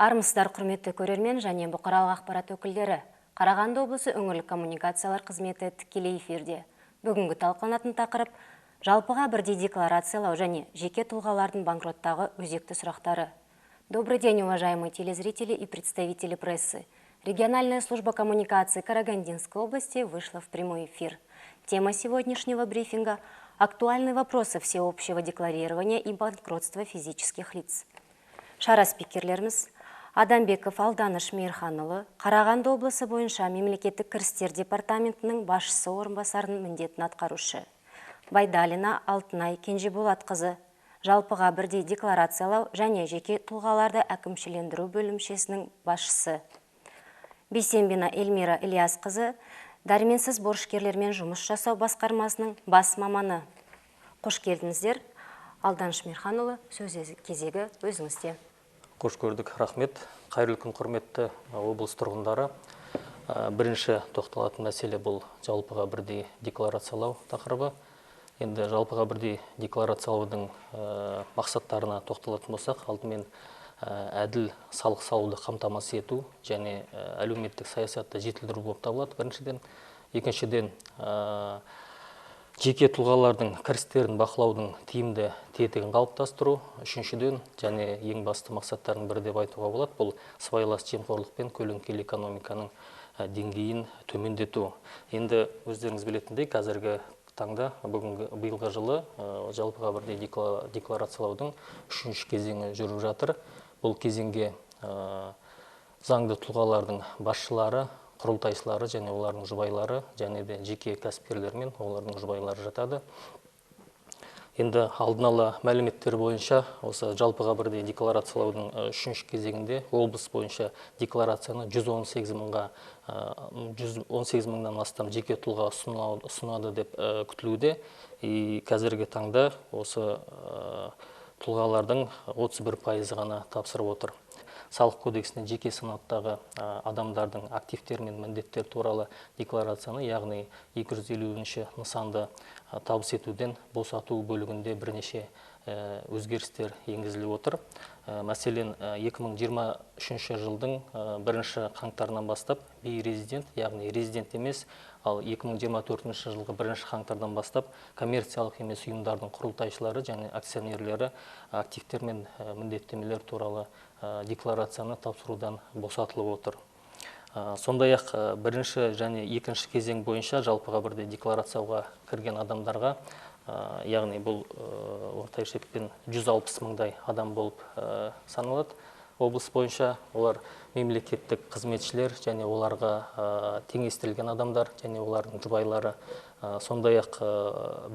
Армысыздар, құрметті көрермен және бұқаралық ақпарат өкілдері. Қарағанды облысы өңірлік коммуникациялар қызметі тікелей эфирде. Бүгінгі талқыланатын тақырып жалпыға бірдей декларациялау және жеке тұлғалардың банкроттағы өзекті сұрақтары. Добрый день, уважаемые телезрители и представители прессы. Региональная служба коммуникации Карагандинской области вышла в прямой эфир. Тема сегодняшнего брифинга – актуальные вопросы всеобщего декларирования и банкротства физических лиц. Шара спикерлеріміз Адамбеков Алданыш Мейірханұлы, Қарағанды облысы бойынша мемлекеттік кірістер департаментінің басшысы орынбасарының міндетін атқарушы. Байдалина Алтынай Кенжеболатқызы, жалпыға бірдей декларациялау және жеке тұлғаларды әкімшілендіру бөлімшесінің басшысы. Бейсенбина Эльмира Ильясқызы, дәрменсіз борышкерлермен жұмыс жасау басқармасының бас маманы. Қош келдіңіздер. Алданыш Мейірханұлы, сөз кезегі өзіңізде. Қош көрдік, рахмет. Қайырлы күн, құрметті облыс тұрғындары. Бірінші тоқталатын мәселе бұл жалпыға бірдей декларациялау тақырыбы. Енді жалпыға бірдей декларациялаудың мақсаттарына тоқталатын болсақ, алдымен әділ салық салуды қамтамасыз ету және әлеуметтік саясатты жетілдіру болып табылады. Біріншіден, екіншіден жеке тұлғалардың кірістерін бақылаудың тиімді тетігін қалыптастыру, үшіншіден және ең басты мақсаттардың бірі деп айтуға болады, бұл сыбайлас жемқорлық пен көлеңкелі экономиканың деңгейін төмендету. Енді өздеріңіз білетіндей, қазіргі таңда биылғы жылы жалпыға бірдей декларациялаудың үшінші кезеңі жүріп жатыр. Бұл кезеңге заңды тұлғалардың басшылары, құрылтайшылары және олардың жұбайлары және де жеке кәсіпкерлер мен олардың жұбайлары жатады. Енді алдын ала мәліметтер бойынша осы жалпыға бірдей декларациялаудың үшінші кезеңінде облыс бойынша декларацияны 118 мыңнан астам жеке тұлға ұсынады деп күтілуде. Қазіргі таңда осы тұлғалардың 31% ғана тапсырып отыр. Салық кодексіне жеке санаттағы адамдардың активтер мен міндеттер туралы декларацияны, яғни 250-ші нысанды табыс етуден босату бөлігінде бірнеше өзгерістер енгізіліп отыр. Мәселен, 2023 жылдың 1 қаңтарынан бастап бейрезидент, яғни резидент емес, ал 2024 жылғы 1 қаңтардан бастап коммерциялық емес ұйымдардың құрылтайшылары және акционерлері активтер мен міндеттемелер туралы декларацияны тапсырудан босатылып отыр. Сондай-ақ бірінші және екінші кезең бойынша жалпыға бірдей декларацияға кірген адамдарға, яғни бұл орта есеппен 160 мыңдай адам болып саналады. Облыс бойынша олар мемлекеттік қызметшілер және оларға теңестірілген адамдар және олардың жұбайлары, сондай-ақ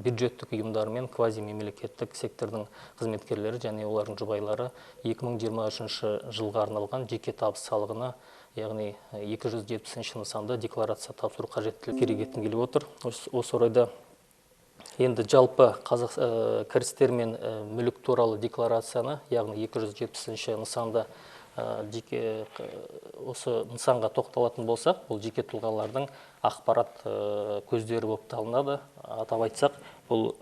бюджеттік ұйымдар мен квазимемлекеттік сектордың қызметкерлері және олардың жұбайлары 2023 жылға арналған жеке табыс салығына, яғни 270-ші нысанда декларация тапсыру қажеттілігі керегетін келіп отыр. Осы орайда енді жалпы кірістер мен мүлік туралы декларацияны, яғни 270-ші нысанда осы нысанға тоқталатын болсақ, бұл жеке тұлғалардың ақпарат көздері болып табылады. Атап айтсақ, бұл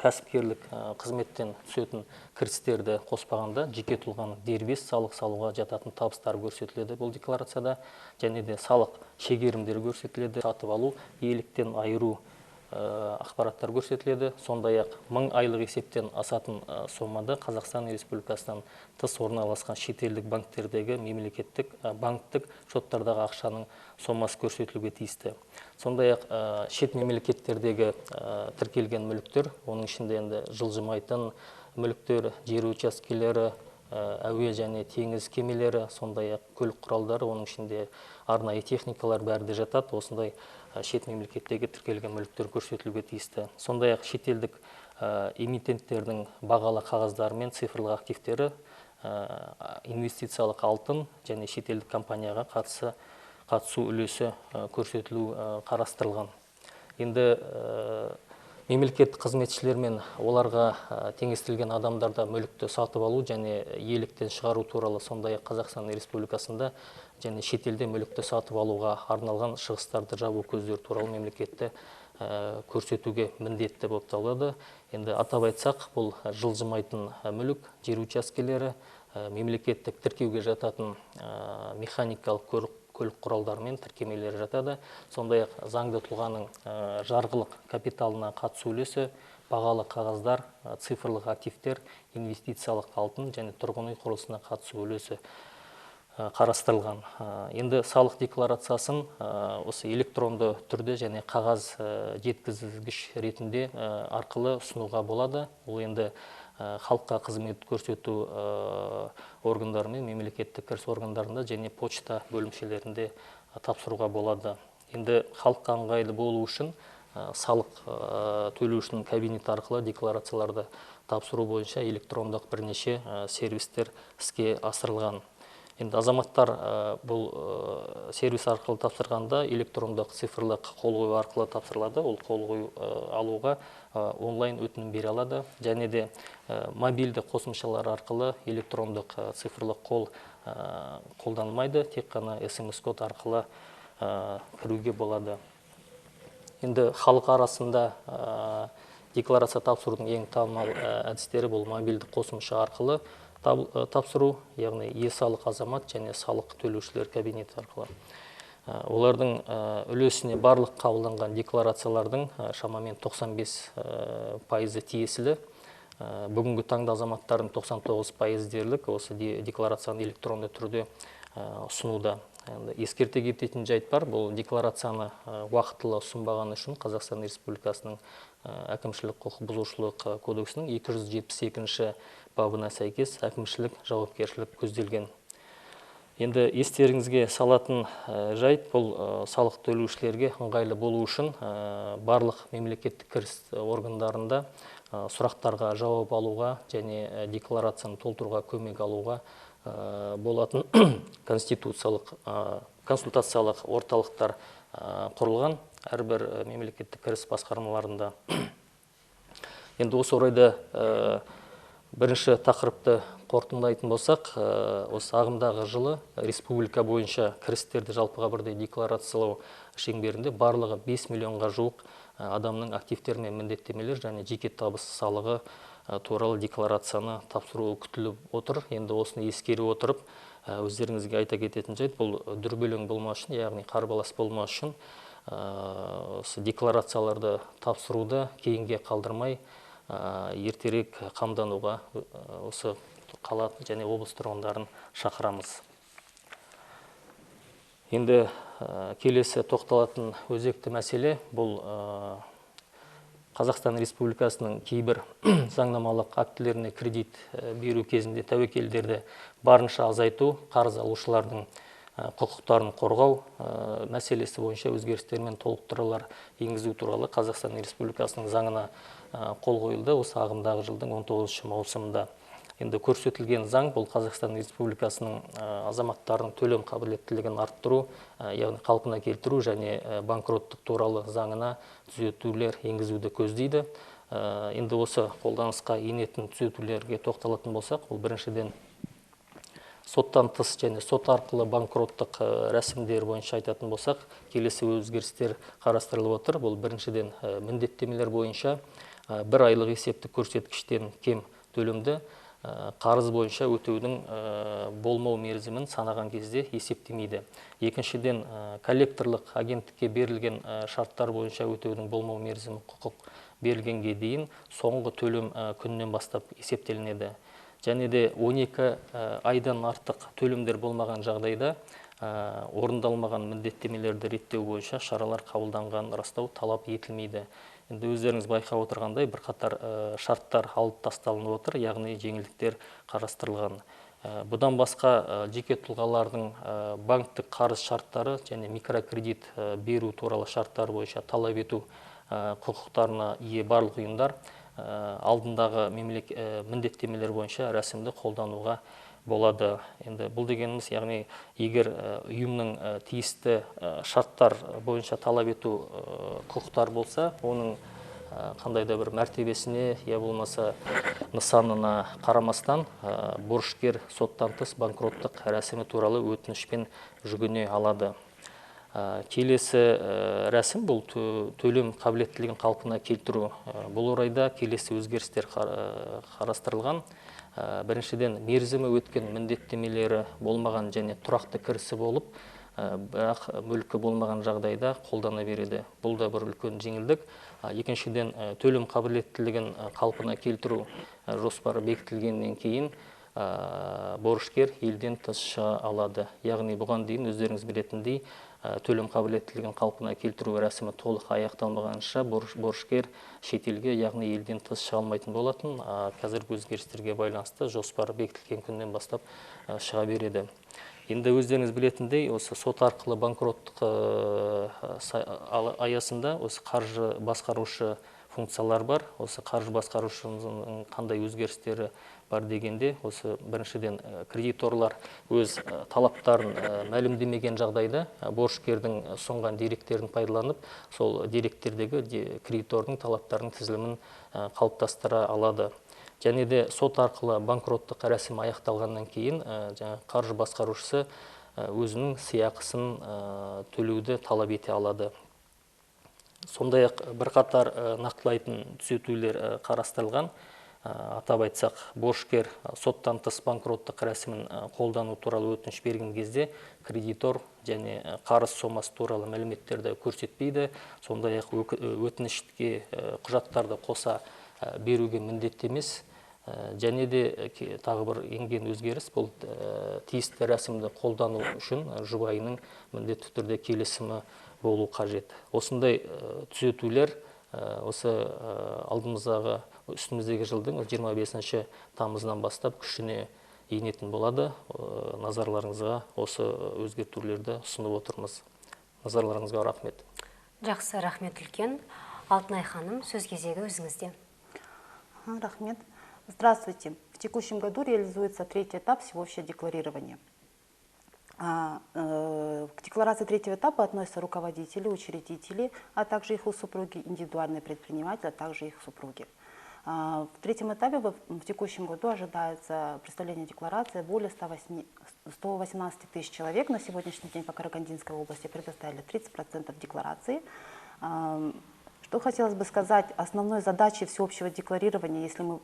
кәсіпкерлік қызметтен түсетін кірістерді қоспағанда жеке тұлғаның дербес салық салуға жататын табыстар көрсетіледі бұл декларацияда, және де салық шегерімдері көрсетіледі, сатып алу, иеліктен айыру ақпараттар көрсетіледі. Сондай-ақ 1000 айлық есептен асатын сомада Қазақстан Республикасынан тыс орналасқан шетелдік банктердегі мемлекеттік банктік шоттардағы ақшаның сомасы көрсетілуге тиісті. Сондай-ақ шет мемлекеттердегі тіркелген мүліктер, оның ішінде енді жылжымайтын мүліктер, жер учаскелері, әуе және теңіз кемелері, сондай-ақ көлік құралдары, оның ішінде арнайы техникалар бәрі де жатады. Осындай шет мемлекеттегі тіркелген мүліктер көрсетілуге тиісті. Сондай-ақ шетелдік эмитенттердің бағалы қағаздары мен цифрлық активтері, инвестициялық алтын және шетелдік компанияға қатысу үлесі көрсетілу қарастырылған. Енді мемлекеттік қызметшілер мен оларға теңестірілген адамдарда мүлікті сатып алу және иеліктен шығару туралы, сондай-ақ Қазақстан Республикасында және шетелде мүлікті сатып алуға арналған шығыстарды жабу көздері туралы мемлекетті көрсетуге міндетті болып табылады. Енді атап айтсақ, бұл жылжымайтын мүлік, жер учаскелері, мемлекеттік тіркеуге жататын механикалық көлік құралдары мен тіркемелері жатады. Сондай-ақ заңды тұлғаның жарғылық капиталына қатысу үлесі, бағалы қағаздар, цифрлық активтер, инвестициялық алтын және тұрғын үй құрылысына қатысу үлесі қарастырылған. Енді салық декларациясын осы электронды түрде және қағаз жеткізгіш ретінде арқылы ұсынуға болады. Ол енді халыққа қызмет көрсету органдары мен мемлекеттік кіріс органдарында және почта бөлімшелерінде тапсыруға болады. Енді халыққа ыңғайлы болу үшін салық төлеушінің кабинеті арқылы декларацияларды тапсыру бойынша электрондық бірнеше сервистер іске асырылған. Енді азаматтар бұл сервис арқылы тапсырғанда электрондық цифрлық қол қою арқылы тапсырылады. Ол қол қою алуға онлайн өтінім бере алады. Және де мобильді қосымшалар арқылы электрондық цифрлық қол қолданылмайды. Тек қана SMS-код арқылы кіруге болады. Енді халық арасында декларация тапсырудың ең танымал әдістері бұл мобильді қосымша арқылы тапсыру, яғни е-салық азамат және салық төлеушілер кабинеті арқылы. Олардың үлесіне барлық қабылданған декларациялардың шамамен 95% тиесілі. Бүгінгі таңда азаматтардың 99% дерлік осы декларацияны электронды түрде ұсынуда. Ескерте кететін жайт бар, бұл декларацияны уақытылы ұсынбағаны үшін Қазақстан Республикасының әкімшілік құқық бұзушылық кодексінің 272-ші бабына сәйкес әкімшілік жауапкершілік көзделген. Енді естеріңізге салатын жайт, бұл салық төлеушілерге ыңғайлы болу үшін барлық мемлекеттік кіріс органдарында сұрақтарға жауап алуға және декларацияны толтыруға көмек алуға болатын консультациялық орталықтар құрылған әрбір мемлекеттік кіріс басқармаларында. Енді осы орайда бірінші тақырыпты қорытындылайтын болсақ, осы ағымдағы жылы республика бойынша кірістерді жалпыға бірдей декларациялау шеңберінде барлығы 5 миллионға жуық адамның активтер мен міндеттемелер және жеке табыс салығы туралы декларацияны тапсыру күтіліп отыр. Енді осыны ескере отырып, өздеріңізге айта кететін жайт, бұл дүрбелең болмас үшін, яғни қарбалас болмас үшін осы декларацияларды тапсыруды кейінге қалдырмай ертерек қамдануға осы қала және облыс тұрғындарын шақырамыз. Енді келесі тоқталатын өзекті мәселе бұл Қазақстан Республикасының кейбір заңнамалық актілеріне кредит беру кезінде тәуекелдерді барынша азайту, қарыз алушылардың құқықтарын қорғау мәселесі бойынша өзгерістер мен толықтырулар енгізу туралы Қазақстан Республикасының заңына қол қойылды осы ағымдағы жылдың 19 маусымында. Енді көрсетілген заң бұл Қазақстан Республикасының азаматтардың төлем қабілеттілігін арттыру, яғни қалпына келтіру және банкроттық туралы заңына түзетулер енгізуді көздейді. Енді осы қолданысқа енетін түзетулерге тоқталатын болсақ, бұл біріншіден соттан тыс және сот арқылы банкроттық рәсімдер бойынша айтатын болсақ, келесі өзгерістер қарастырылып отыр. Бұл біріншіден міндеттемелер бойынша бір айлық есептік көрсеткіштен кем төлемді қарыз бойынша өтеудің болмау мерзімін санаған кезде есептемейді. Екіншіден, коллекторлық агенттікке берілген шарттар бойынша өтеудің болмау мерзімі құқық берілгенге дейін соңғы төлем күнінен бастап есептелінеді. Және де 12 айдан артық төлемдер болмаған жағдайда орындалмаған міндеттемелерді реттеу бойынша шаралар қабылданған растау талап етілмейді. Енді өздеріңіз байқап отырғандай бірқатар шарттар алып тасталынып отыр, яғни жеңілдіктер қарастырылған. Бұдан басқа жеке тұлғалардың банктік қарыз шарттары және микрокредит беру туралы шарттар бойынша талап ету құқықтарына ие барлық ұйымдар алдындағы міндеттемелер бойынша рәсімді қолдануға болады. Енді бұл дегеніміз, яғни егер ұйымның тиісті шарттар бойынша талап ету құқықтар болса, оның қандай да бір мәртебесіне, я болмаса нысанына қарамастан борышкер соттан тыс банкроттық рәсімі туралы өтінішпен жүгіне алады. Келесі рәсім бұл төлем қабілеттілігін қалпына келтіру. Бұл орайда келесі өзгерістер қарастырылған. Біріншіден, мерзімі өткен міндеттемелері болмаған және тұрақты кірісі болып, бірақ мүлкі болмаған жағдайда қолдана береді. Бұл да бір үлкен жеңілдік. Екіншіден, төлем қабілеттілігін қалпына келтіру жоспары бекітілгеннен кейін борышкер елден тыс шыға алады. Яғни бұған дейін өздеріңіз білетіндей, төлем қабілеттілігін қалпына келтіру рәсімі толық аяқталмағанша борышкер шетелге, яғни елден тыс шыға алмайтын болатын. Қазіргі өзгерістерге байланысты жоспары бекітілген күннен бастап шыға береді. Енді өздеріңіз білетіндей, осы сот арқылы банкроттық аясында осы қаржы басқарушы функциялар бар. Осы қаржы басқарушының қандай өзгерістері бар дегенде, осы біріншіден кредиторлар өз талаптарын мәлімдемеген жағдайда борышкердің ұсынған деректерін пайдаланып, сол деректердегі кредитордың талаптарының тізілімін қалыптастыра алады. Және де сот арқылы банкроттық рәсімі аяқталғаннан кейін қаржы басқарушысы өзінің сыйақысын төлеуді талап ете алады. Сондай-ақ бірқатар нақтылайтын түзетулер қарастырылған. Атап айтсақ, борышкер соттан тыс банкроттық рәсімін қолдану туралы өтініш берген кезде кредитор және қарыз сомасы туралы мәліметтерді көрсетпейді. Сондай-ақ өтінішке құжаттарды қоса беруге міндетті емес. Және де тағы бір енген өзгеріс, бұл тиісті рәсімді қолдану үшін жұбайының міндетті түрде келісімі болу қажет. Осындай түзетулер осы алдымыздағы үстіміздегі жылдың 25 тамызынан бастап күшіне енетін болады. Назарларыңызға осы өзгертулерді ұсынып отырмыз. Назарларыңызға рахмет. Жақсы, рахмет үлкен. Алтынай ханым, сөз кезегі өзіңізде. Рахмет. Здравствуйте. В текущем году реализуется третий этап всеобщего декларирования. К декларации третьего этапа относятся руководители, учредители, а также их супруги, индивидуальные предприниматели, а также их супруги. В третьем этапе в текущем году ожидается представление декларации более 118 тысяч человек. На сегодняшний день по Карагандинской области предоставили 30% декларации. Что хотелось бы сказать, основной задачей всеобщего декларирования, если мы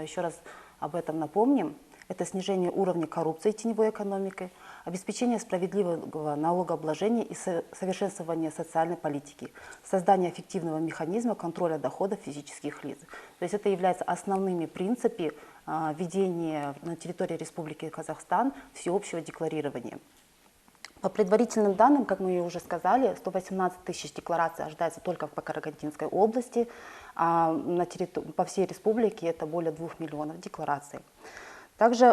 еще раз об этом напомним, это снижение уровня коррупции и теневой экономики, обеспечение справедливого налогообложения и совершенствование социальной политики, создание эффективного механизма контроля доходов физических лиц. То есть это является основными принципами ведения на территории Республики Казахстан всеобщего декларирования. По предварительным данным, как мы уже сказали, 118 тысяч деклараций ожидается только по Карагандинской области, а по всей республике это более 2 миллионов деклараций. Также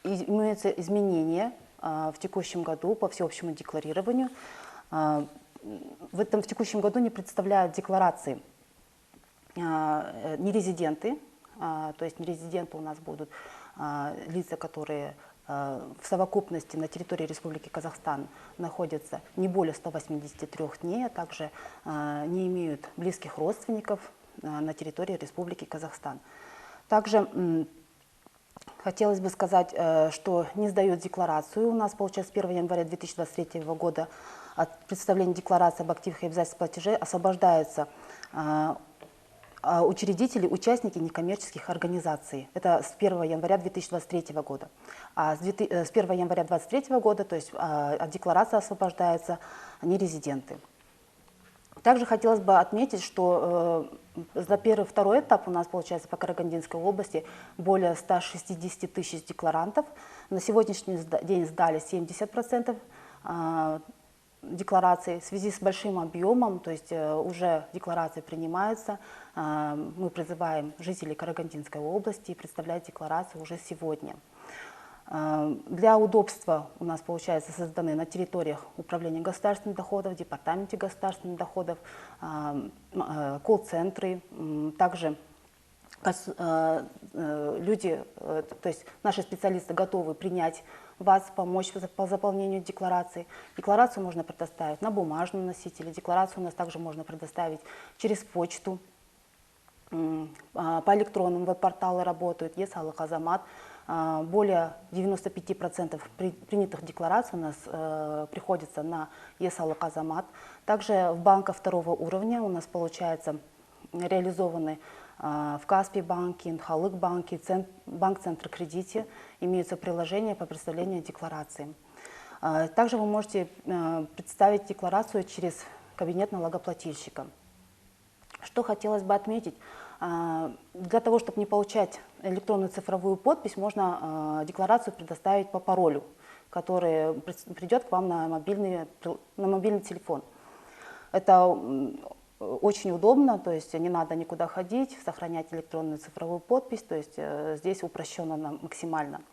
имеются изменения в текущем году по всеобщему декларированию. В текущем году не представляют декларации нерезиденты, то есть нерезиденты у нас будут лица, которые в совокупности на территории Республики Казахстан находятся не более 183 дней, а также не имеют близких родственников на территории Республики Казахстан. Также хотелось бы сказать, что не сдают декларацию. У нас, получается, с 1 января 2023 года от представления декларации об активах и обязательствах платежей освобождаются учредители, участники некоммерческих организаций. Это с 1 января 2023 года. А с 1 января 2023 года, то есть от декларации освобождаются нерезиденты. Также хотелось бы отметить, что за второй этап у нас, получается, по Карагандинской области более 160 тысяч декларантов. На сегодняшний день сдали 70% деклараций. В связи с большим объемом, то есть уже декларации принимаются, мы призываем жителей Карагандинской области представлять декларацию уже сегодня. Для удобства у нас, получается, созданы на территориях управления государственных доходов, департаменте государственных доходов, колл-центры, также люди, то есть наши специалисты готовы принять вас, помочь по заполнению декларации. Декларацию можно предоставить на бумажном носителе, декларацию у нас также можно предоставить через почту, по электронным веб-порталы работают, ЕС-Алых Азамат. более 95% принятых деклараций у нас приходится на ЕСАЛык Азамат. Также в банках второго уровня у нас, получается, реализованы в Каспий банке, Инхалык банке, Банк Центр Кредите имеются приложения по представлению декларации. Также вы можете представить декларацию через кабинет налогоплательщика. Что хотелось бы отметить, для того, чтобы не получать электронную цифровую подпись, можно декларацию предоставить по паролю, который придет к вам на мобильный телефон. Это очень удобно, то есть не надо никуда ходить, сохранять электронную цифровую подпись, то есть здесь упрощенно максимально.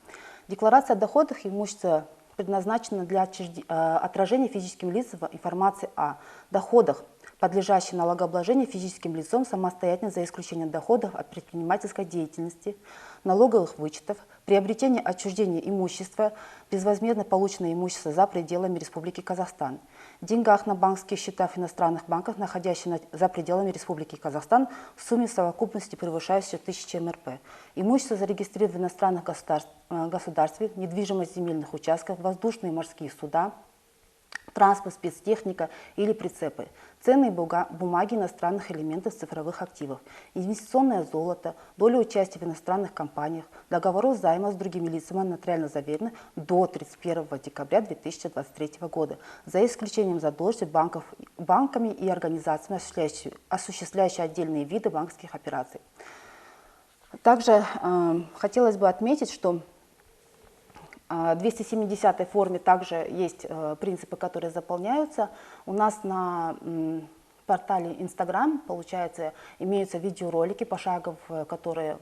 Декларация о доходах и имуществе предназначена для отражения физическим лицам информации о доходах, подлежащих налогообложению физическим лицом самостоятельно за исключением доходов от предпринимательской деятельности, налоговых вычетов, приобретения отчуждения имущества, безвозмездно полученное имущество за пределами Республики Казахстан, деньгах на банковских счетах в иностранных банках, находящихся за пределами Республики Казахстан, в сумме совокупности превышающей 1000 МРП, имущество зарегистрировано в иностранных государстве, недвижимость земельных участков, воздушные и морские суда, транспорт, спецтехника или прицепы, ценные бумаги иностранных элементов цифровых активов, инвестиционное золото, доля участия в иностранных компаниях, договоров займа с другими лицами нотариально заверены до 31 декабря 2023 года, за исключением задолженности банками и организациями, осуществляющими отдельные виды банковских операций. Также хотелось бы отметить, что в 270-й форме также есть принципы, которые заполняются. У нас на портале Instagram, получается, имеются видеоролики пошагово, которые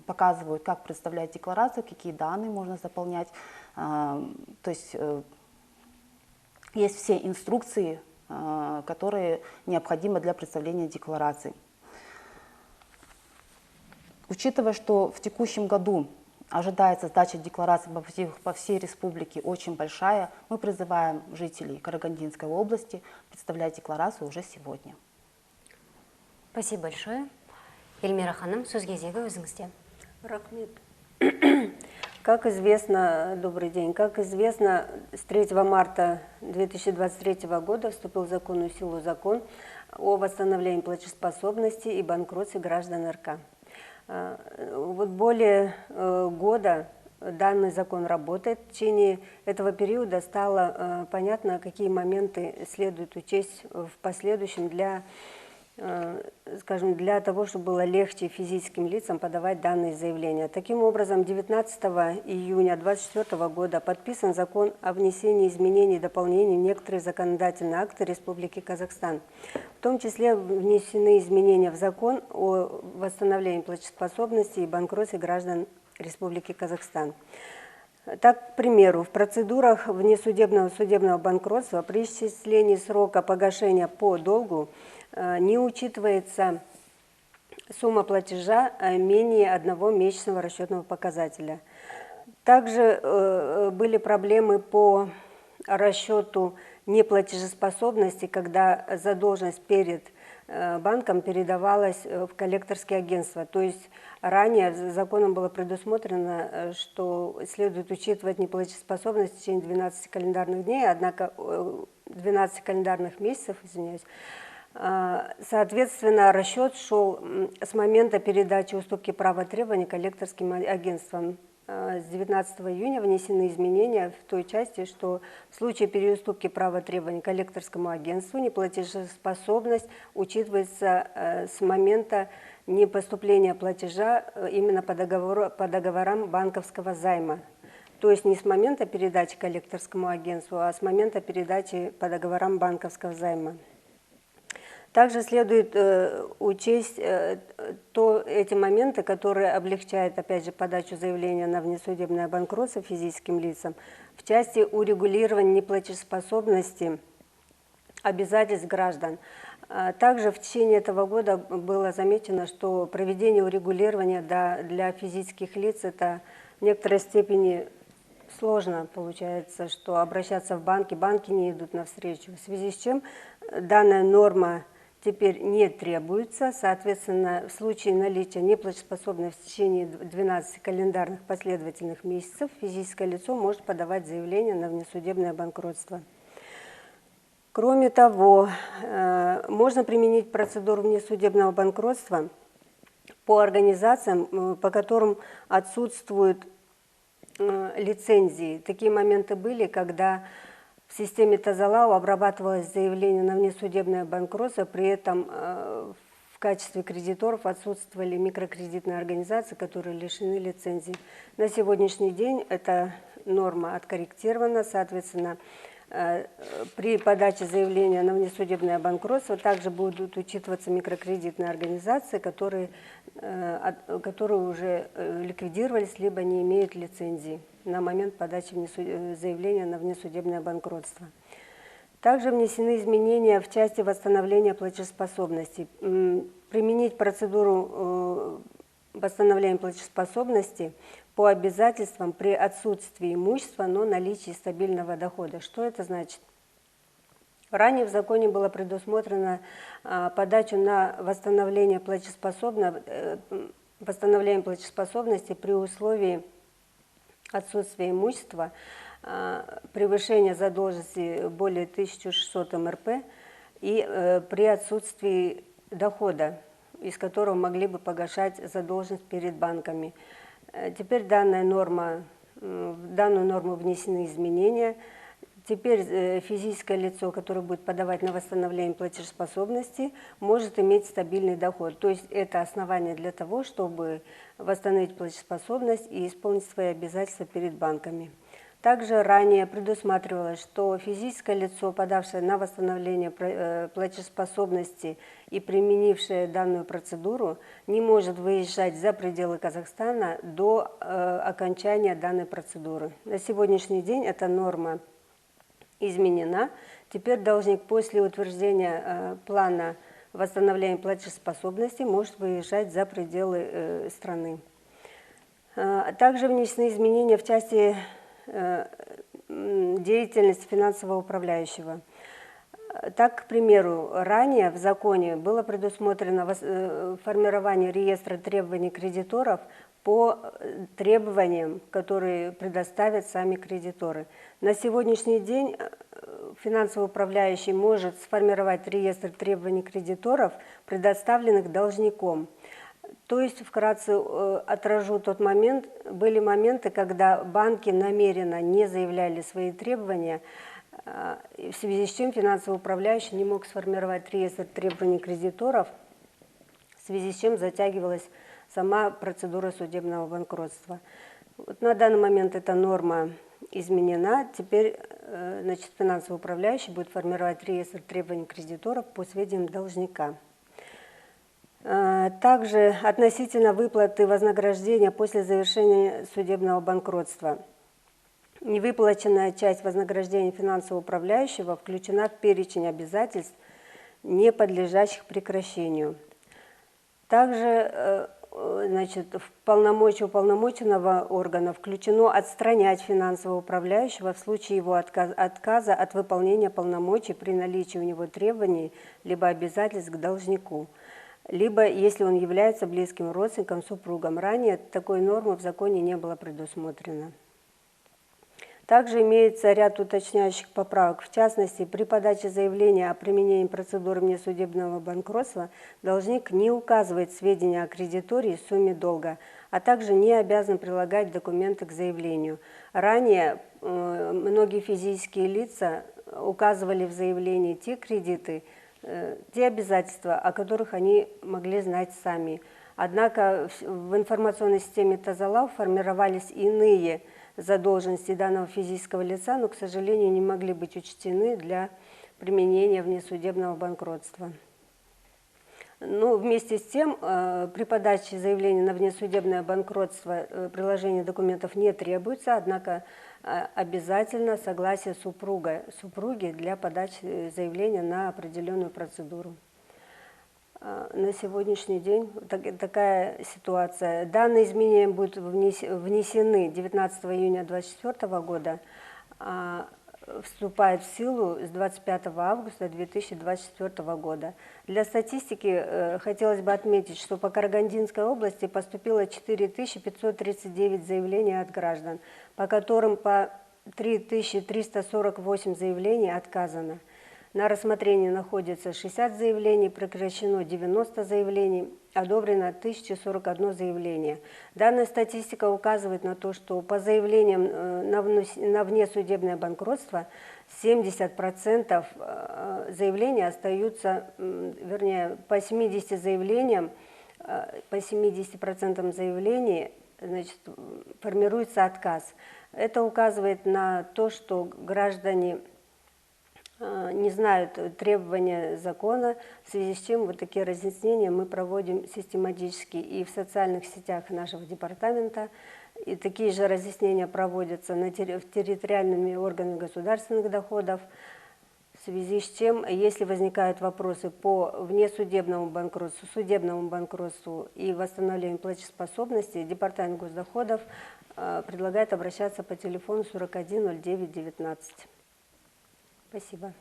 показывают, как представлять декларацию, какие данные можно заполнять. То есть есть все инструкции, которые необходимы для представления декларации. Учитывая, что в текущем году ожидается сдача деклараций по всей республике очень большая, мы призываем жителей Карагандинской области представлять декларацию уже сегодня. Спасибо большое. Эльмира ханым, сөз кезегі өзіңізде. Рахмет. Как известно, добрый день, как известно, с 3 марта 2023 года вступил в законную силу закон о восстановлении платежеспособности и банкротстве граждан РК. Вот более года данный закон работает. В течение этого периода стало понятно, какие моменты следует учесть в последующем для, скажем, для того, чтобы было легче физическим лицам подавать данные заявления. Таким образом, 19 июня 2024 года подписан закон о внесении изменений и дополнений в некоторые законодательные акты Республики Казахстан. В том числе внесены изменения в закон о восстановлении платежеспособности и банкротстве граждан Республики Казахстан. Так, к примеру, в процедурах внесудебного судебного банкротства при исчислении срока погашения по долгу не учитывается сумма платежа менее 1 месячного расчетного показателя. Также были проблемы по расчету неплатежеспособности, когда задолженность перед банком передавалась в коллекторские агентства. То есть ранее законом было предусмотрено, что следует учитывать неплатежеспособность в течение 12 календарных дней, однако 12 календарных месяцев, извиняюсь. Соответственно, расчет шел с момента передачи уступки права требований коллекторским агентствам. С 19 июня внесены изменения в той части, что в случае переуступки права требований коллекторскому агентству неплатежеспособность учитывается с момента непоступления платежа именно по договорам банковского займа. То есть не с момента передачи коллекторскому агентству, а с момента передачи по договорам банковского займа. Также следует учесть эти моменты, которые облегчают, опять же, подачу заявления на внесудебное банкротство физическим лицам в части урегулирования неплатежеспособности обязательств граждан. Также в течение этого года было замечено, что проведение урегулирования для физических лиц это в некоторой степени сложно, получается, что обращаться в банки не идут навстречу, в связи с чем данная норма теперь не требуется. Соответственно, в случае наличия неплатежеспособности в течение 12 календарных последовательных месяцев физическое лицо может подавать заявление на внесудебное банкротство. Кроме того, можно применить процедуру внесудебного банкротства по организациям, по которым отсутствуют лицензии. Такие моменты были, когда в системе Тазалау обрабатывалось заявление на внесудебное банкротство, при этом в качестве кредиторов отсутствовали микрокредитные организации, которые лишены лицензии. На сегодняшний день эта норма откорректирована, соответственно, при подаче заявления на внесудебное банкротство также будут учитываться микрокредитные организации, которые уже ликвидировались, либо не имеют лицензии на момент подачи заявления на внесудебное банкротство. Также внесены изменения в части восстановления платежеспособности. Применить процедуру восстановления платежеспособности по обязательствам при отсутствии имущества, но наличии стабильного дохода. Что это значит? Ранее в законе было предусмотрено подачу на восстановление платежеспособности при условии отсутствия имущества, превышения задолженности более 1600 МРП и при отсутствии дохода, из которого могли бы погашать задолженность перед банками. Теперь в данную норму внесены изменения. Теперь физическое лицо, которое будет подавать на восстановление платежеспособности, может иметь стабильный доход. То есть это основание для того, чтобы восстановить платежеспособность и исполнить свои обязательства перед банками. Также ранее предусматривалось, что физическое лицо, подавшее на восстановление платежеспособности и применившее данную процедуру, не может выезжать за пределы Казахстана до окончания данной процедуры. На сегодняшний день эта норма изменена. Теперь должник после утверждения плана восстановления платежеспособности может выезжать за пределы страны. Также внесены изменения в части деятельности финансового управляющего. Так, к примеру, ранее в законе было предусмотрено формирование реестра требований кредиторов по требованиям, которые предоставят сами кредиторы. На сегодняшний день финансовый управляющий может сформировать реестр требований кредиторов, предоставленных должником. То есть, вкратце отражу тот момент, были моменты, когда банки намеренно не заявляли свои требования, в связи с чем финансовый управляющий не мог сформировать реестр требований кредиторов, в связи с чем затягивалась сама процедура судебного банкротства. Вот на данный момент эта норма изменена. Теперь финансовый управляющий будет формировать реестр требований кредиторов по сведениям должника. Также относительно выплаты вознаграждения после завершения судебного банкротства. Невыплаченная часть вознаграждения финансового управляющего включена в перечень обязательств, не подлежащих прекращению. Также в полномочия уполномоченного органа включено отстранять финансового управляющего в случае его отказа от выполнения полномочий при наличии у него требований либо обязательств к должнику, либо если он является близким родственником, супругом. Ранее такой нормы в законе не было предусмотрено. Также имеется ряд уточняющих поправок. В частности, при подаче заявления о применении процедуры внесудебного банкротства должник не указывает сведения о кредиторе и сумме долга, а также не обязан прилагать документы к заявлению. Ранее многие физические лица указывали в заявлении те кредиты, те обязательства, о которых они могли знать сами. Однако в информационной системе Тазалау формировались иные задолженности данного физического лица, но, к сожалению, не могли быть учтены для применения внесудебного банкротства. Но вместе с тем, при подаче заявления на внесудебное банкротство приложение документов не требуется, однако обязательно согласие супруги для подачи заявления на определенную процедуру. На сегодняшний день такая ситуация. Данные изменения будут внесены 19 июня 2024 года. вступает в силу с 25 августа 2024 года. Для статистики хотелось бы отметить, что по Карагандинской области поступило 4539 заявлений от граждан, по которым по 3348 заявлений отказано. На рассмотрении находится 60 заявлений, прекращено 90 заявлений, одобрено 1041 заявление. Данная статистика указывает на то, что по заявлениям на внесудебное банкротство 70% заявлений остаются, вернее, по 70 заявлениям, по 70% заявлений, значит, формируется отказ. Это указывает на то, что граждане не знают требования закона, в связи с чем вот такие разъяснения мы проводим систематически и в социальных сетях нашего департамента. И такие же разъяснения проводятся в территориальными органами государственных доходов. В связи с чем, если возникают вопросы по внесудебному банкротству, судебному банкротству и восстановлению платежеспособности, Департамент госдоходов предлагает обращаться по телефону 410919. Спасибо.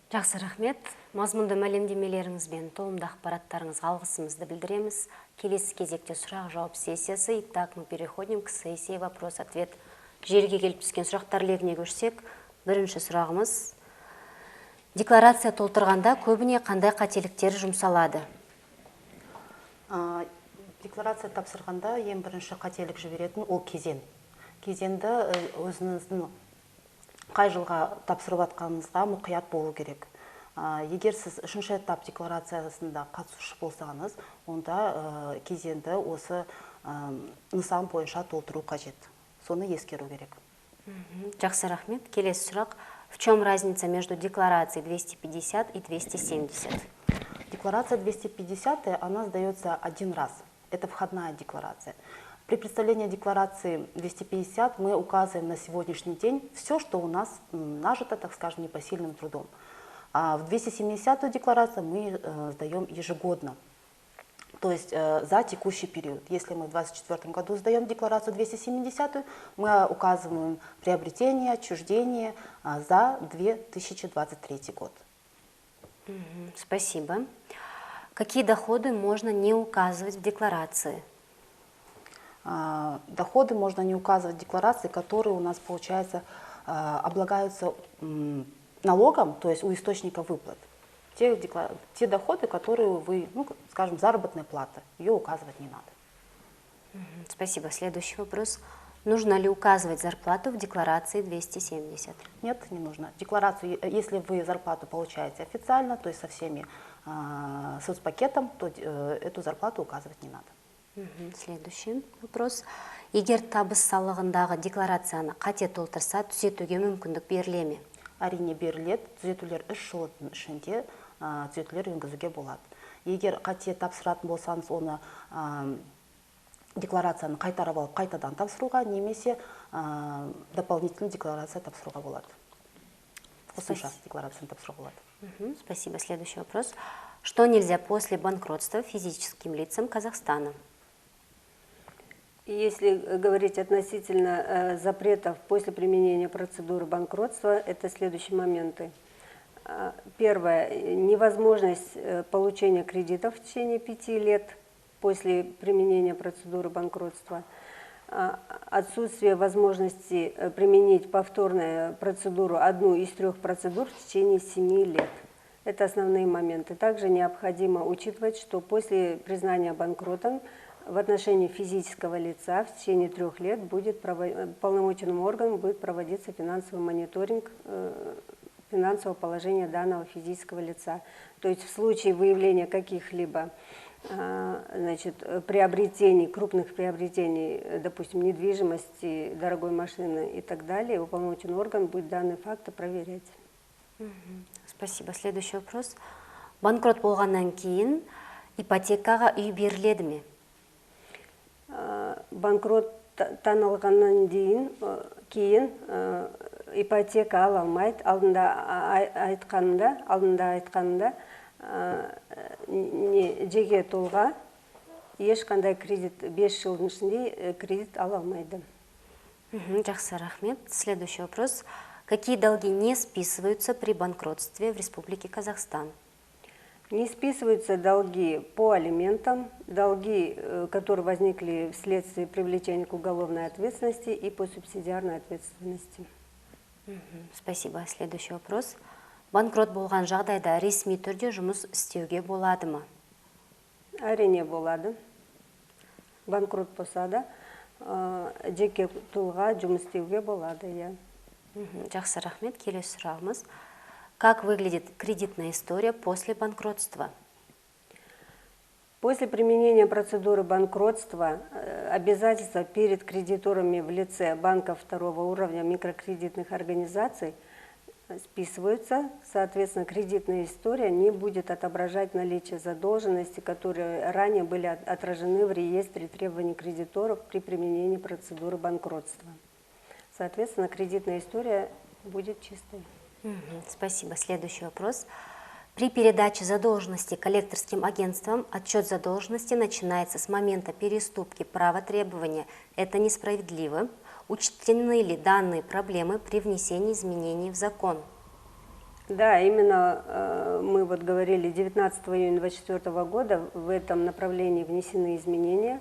Жақсы рахмет. Мазмұнды мәлімдемелеріңізбен толымды ақпараттарыңызға алғысымызды білдіреміз. Келесі кезекте сұрақ-жауап сессиясы. Итак, мы переходим к сессии вопрос-ответ. Жерге келіп түскен сұрақтар легіне көшсек, бірінші сұрағымыз. Декларация толтырғанда көбіне қандай қателіктер жұмсалады? Декларация тапсырғанда ең бірінші қателік жіберетін ол кезең. Кезеңді өзіңіздің қай жылға тапсырып атқаныңызға мұқият болу керек. Егер сіз үшінші этап декларациясында қатысушы болсаңыз, онда кезеңді осы нысан бойынша толтыру қажет. Соны ескеру керек. Жақсы рахмет. Келесі сұрақ. В чем разница между декларацией 250 и 270? Декларация 250, она сдается один раз. Это входная декларация. При представлении декларации 250 мы указываем на сегодняшний день все, что у нас нажито, так скажем, непосильным трудом. А в 270-ю декларацию мы сдаем ежегодно, то есть за текущий период. Если мы в 2024 году сдаем декларацию 270-ю, мы указываем приобретение, отчуждение за 2023 год. Спасибо. Какие доходы можно не указывать в декларации? Доходы можно не указывать в декларации, которые у нас, получается, облагаются налогом, то есть у источника выплат. Те доходы, которые вы, скажем, заработная плата, ее указывать не надо. Спасибо. Следующий вопрос. Нужно ли указывать зарплату в декларации 270? Нет, не нужно. Декларацию, если вы зарплату получаете официально, то есть со всеми соцпакетом, то эту зарплату указывать не надо. Следующий вопрос. Егер табыс салығындағы декларацияны қате толтырса, түзетуге мүмкіндік беріле ме? Әрине беріледі. Түзетулер 3 жылдың ішінде түзетулер енгізуге болады. Егер қате тапсыратын болсаңыз, оны декларацияны қайтарып алып, қайтадан тапсыруға, немесе дополнительный декларация тапсыруға болады. Қосымша декларацияны тапсыруға болады. Спасибо. Следующий вопрос. Что нельзя после банкротства физическим лицам Казахстана? Если говорить относительно запретов после применения процедуры банкротства, это следующие моменты. Первое. Невозможность получения кредитов в течение 5 лет после применения процедуры банкротства. Отсутствие возможности применить повторную процедуру, одну из 3 процедур в течение 7 лет. Это основные моменты. Также необходимо учитывать, что после признания банкротом в отношении физического лица в течение 3 лет полномоченным органом будет проводиться финансовый мониторинг финансового положения данного физического лица. То есть в случае выявления каких-либо приобретений, крупных приобретений, допустим, недвижимости, дорогой машины и так далее, уполномоченный орган будет данные факты проверять. Спасибо. Следующий вопрос. Банкрот болғаннан кейін ипотекаға үй беріледі ме? Банкрот танылғаннан кейін ипотека ала алмайды. Алдында айтқанында жеке тұлға ешқандай кредит 5 жылдың ішінде кредит ала алмайды. Жақсы рахмет. Следующий вопрос. Какие долги не списываются при банкротстве в Республике Казахстан? Не списываются долги по алиментам, долги, которые возникли вследствие привлечения к уголовной ответственности и по субсидиарной ответственности. Спасибо. Следующий вопрос. Банкрот болған жағдайда ресми түрде жұмыс істеуге болады ма? Әрине болады. Банкрот болса да, жеке тұлға жұмыс істеуге болады, иә. Жақсы, рахмет. Келесі сұрағымыз. Как выглядит кредитная история после банкротства? После применения процедуры банкротства обязательства перед кредиторами в лице банков второго уровня микрокредитных организаций списываются. Соответственно, кредитная история не будет отображать наличие задолженности, которые ранее были отражены в реестре требований кредиторов при применении процедуры банкротства. Соответственно, кредитная история будет чистой. Спасибо. Следующий вопрос. При передаче задолженности коллекторским агентствам отчет задолженности начинается с момента переступки права требования. Это несправедливо. Учтены ли данные проблемы при внесении изменений в закон? Да, именно мы вот говорили, 19 июня 2024 года в этом направлении внесены изменения.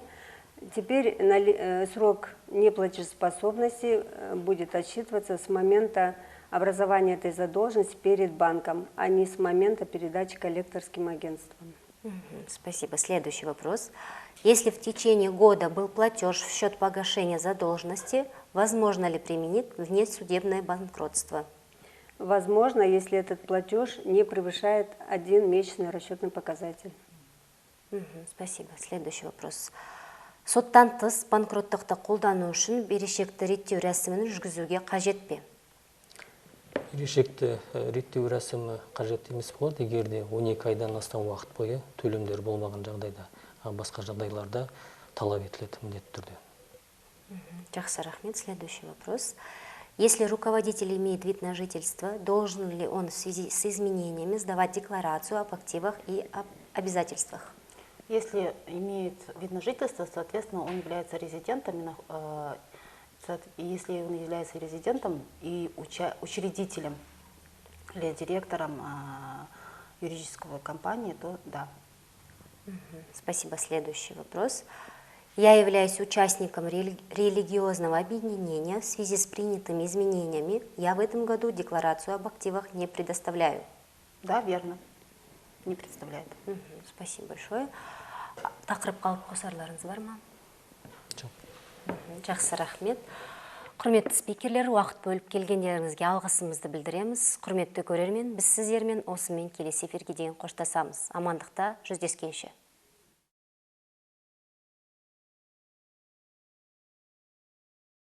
Теперь срок неплатежеспособности будет отсчитываться с момента образования этой задолженности перед банком, а не с момента передачи коллекторским агентствам. Спасибо. Следующий вопрос. Если в течение года был платеж в счет погашения задолженности, возможно ли применить внесудебное банкротство? Возможно, если этот платеж не превышает 1 месячный расчетный показатель. Спасибо. Следующий вопрос. Соттан тыс банкроттықты қолдану үшін берешекті реттеу рәсімін жүргізуге қажет пе? Берешекті реттеу рәсімі қажет емес болады, егер де 12 айдан астам уақыт бойы төлемдер болмаған жағдайда, басқа жағдайларда талап етіледі міндетті түрде. Жақсы, рахмет. Следующий вопрос. Если руководитель имеет вид на жительство, должен ли он в связи с изменениями сдавать декларацию об активах и об обязательствах? Если имеет вид на жительство, соответственно, он является резидентом. Если он является резидентом и учредителем или директором юридической компании, то да. Спасибо. Следующий вопрос. Я являюсь участником религиозного объединения. В связи с принятыми изменениями я в этом году декларацию об активах не предоставляю. Да, верно. Не представляет. Спасибо большое. Тақырып қалып қосарларыңыз бар ма? Жақсы, рахмет. Құрметті спикерлер, уақыт бөліп келгендеріңізге алғысымызды білдіреміз. Құрметті көрермен, біз сіздермен осымен келесі эфирге дейін қоштасамыз. Амандықта жүздескенше.